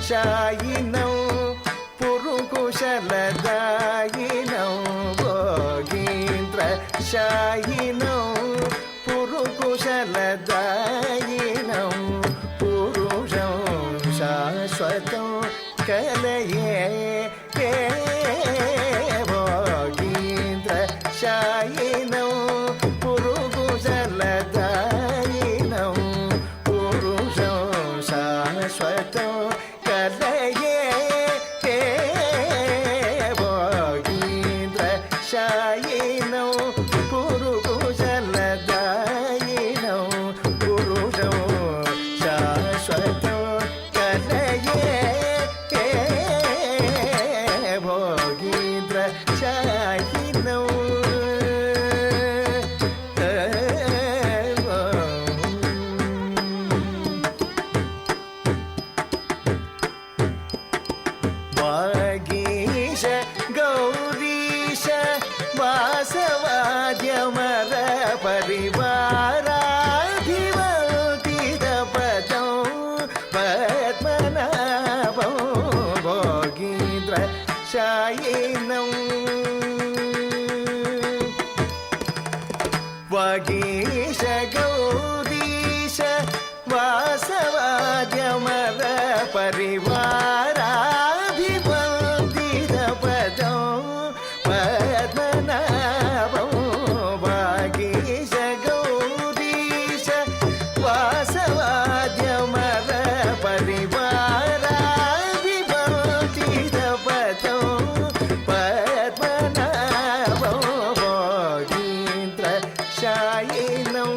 शायिनौ पुरुकुशलदायिनौ भोगीन्द्र शायिनौ पुरुकुशलदायिनौ पुरुषं शाश्वतं कलये भोगीन्द्र शायिनौ पुरुकुशलदायिनौ पुरुषं शाश्वतं कलये भोगीन्द्र शायिनौ पुरुकुशलदायिनौ पुरुषं शाश्वतं कलये भोगीन्द्र शायिनौ वागीश गौरीश वासवाद्यमर परिवाराधिवल्कितपदौ पद्मनाभौ भोगीन्द्र शायिनौ वागीश गौरीश वासवाद्यमर परिवाराधिवल्कितपदौ पद्मनाभौ वागीश गौरीश वासवाद्यमर परिवाराधिवल्कितपदौ पद्मनाभौ भोगीन्द्र शायिनौ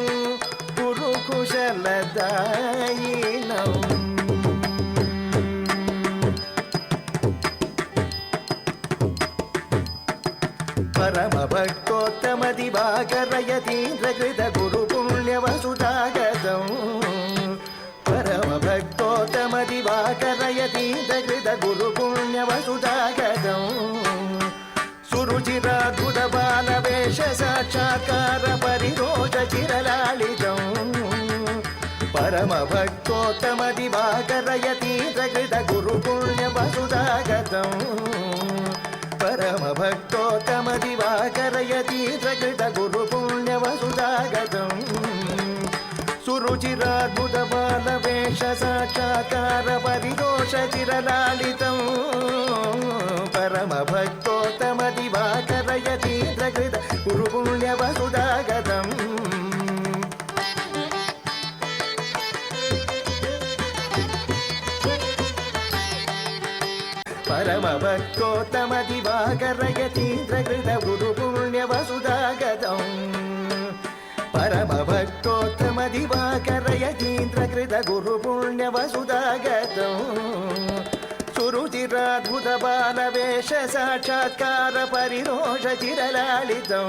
पुरुकुशलदायिनौ परमभक्तोत्तमदिवाकरयतीन्द्रकृतगुरुपुण्यवसुधागतौ परमभक्तोत्तमदिवाकरयतीन्द्रकृतगुरुपुण्यवसुधागतौ सुरुचिराद्भुतबालवेश साक्षात्कार परिरोष चिरलालितौ परमभक्तोत्तमदिवाकरयतीन्द्रकृतगुरुपुण्यवसुधागतौ परमभक्तोत्तमदिवाकरयतीन्द्रकृतगुरुपुण्यवसुधागतौ सुरुचिराद्भुतबालवेश साक्षात्कार परिरोष चिरलालितौ परमभक्तोत्तमदिवाकरयतीन्द्रकृतगुरुपुण्यवसुधागतौ परमभक्तोत्तमदिवाकरयतीन्द्रकृतगुरुपुण्यवसुधागतौ परमभक्तोत्तमदिवाकरयतीन्द्रकृतगुरुपुण्यवसुधागतौ सुरुचिराद्भुतबालवेश साक्षात्कार परिरोष चिरलालितौ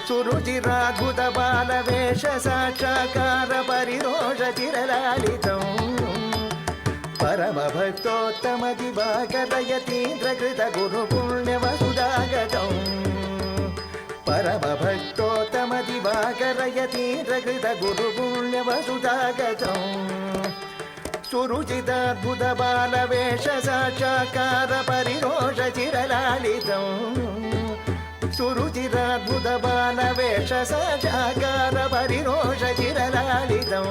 सुरुचिराद्भुतबालवेश साक्षात्कार परिरोष चिरलालितौ परमभक्तोत्तमदिवाकरयतीन्द्रकृतगुरुपुण्यवसुधागतौ परमभक्तोत्तमदिवाकरयतीन्द्रकृतगुरुपुण्यवसुधागतौ सुरुचिराद्भुतबालवेश साक्षात्कार परिरोष चिरलालितौ सुरुचिराद्भुतबालवेश साक्षात्कार परिरोष चिरलालितौ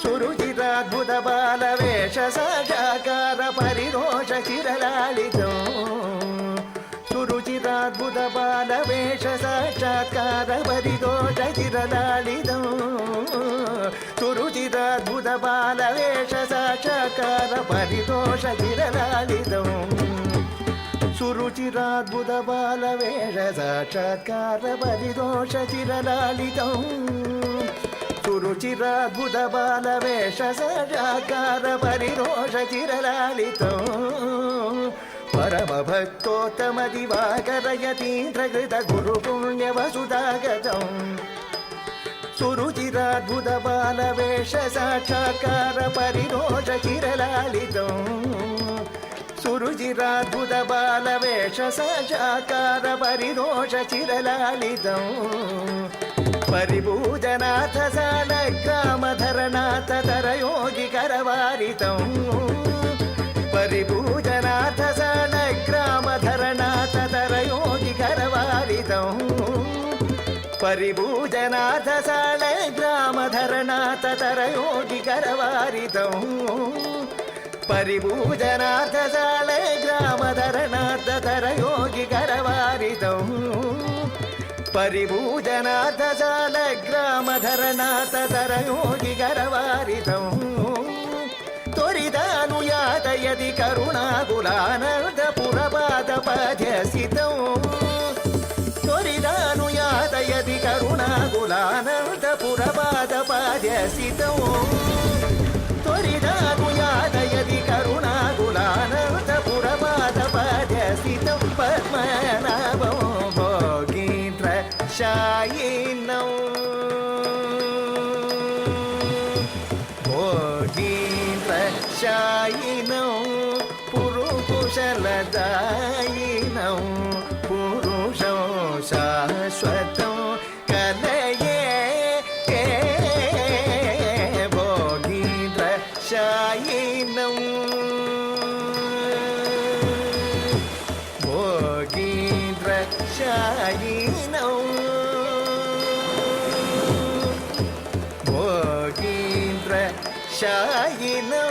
सुरुचिराद्भुतबालवेश साक्षात्कार परिरोष चिरलालितौ सुरुचिराद्भुतबालवेश साक्षात्कार परिरोष चिरलालितौ सुरुचिराद्भुतबालवेश साक्षात्कार परिरोष चिरलालितौ सुरुचिराद्भुतबालवेश साक्षात्कार परिरोष चिरलालितौ सुरुचिराद्भुतबालवेश साक्षात्कार परिरोष चिरलालितौ परमभक्तोत्तमदिवाकरयतीन्द्रकृतगुरुपुण्यवसुधागतौ सुरुचिराद्भुतबालवेश साक्षात्कार परिरोष चिरलालितौ सुरुचिराद्भुतबालवेश साक्षात्कार परिरोष चिरलालितौ परिभूत परिभूजनाथ सालग्रामधरनाथ तरयोगिकरवारितं परिभूजनाथ सालग्रामधरनाथ तरयोगिकरवारितं परिभूजनाथ सालग्रामधरनाथ तरयोगिकरवारितं परिभूजनाथ सालग्रामधरनाथ तरयोगिकरवारितं परिभूजनाथ सालग्रामधरनाथ तरयोगिकरवारितं त्वरितानुयातयति करुणाकुलानन्दपुरपादपद्यसितं त्वरितानुयातयति करुणाकुलानन्दपुरपादपद्यसितं त्वरितानुयातयति करुणाकुलानन्दपुरपादपद्यसितं पद्मनाभं शायिनं भोगीन्द्रशायिनं पुरुकुशलदायिनं पुरुषं शाश्वतं कलये भोगीन्द्रशायिनं भोगीन्द्रशायिनं शायिनो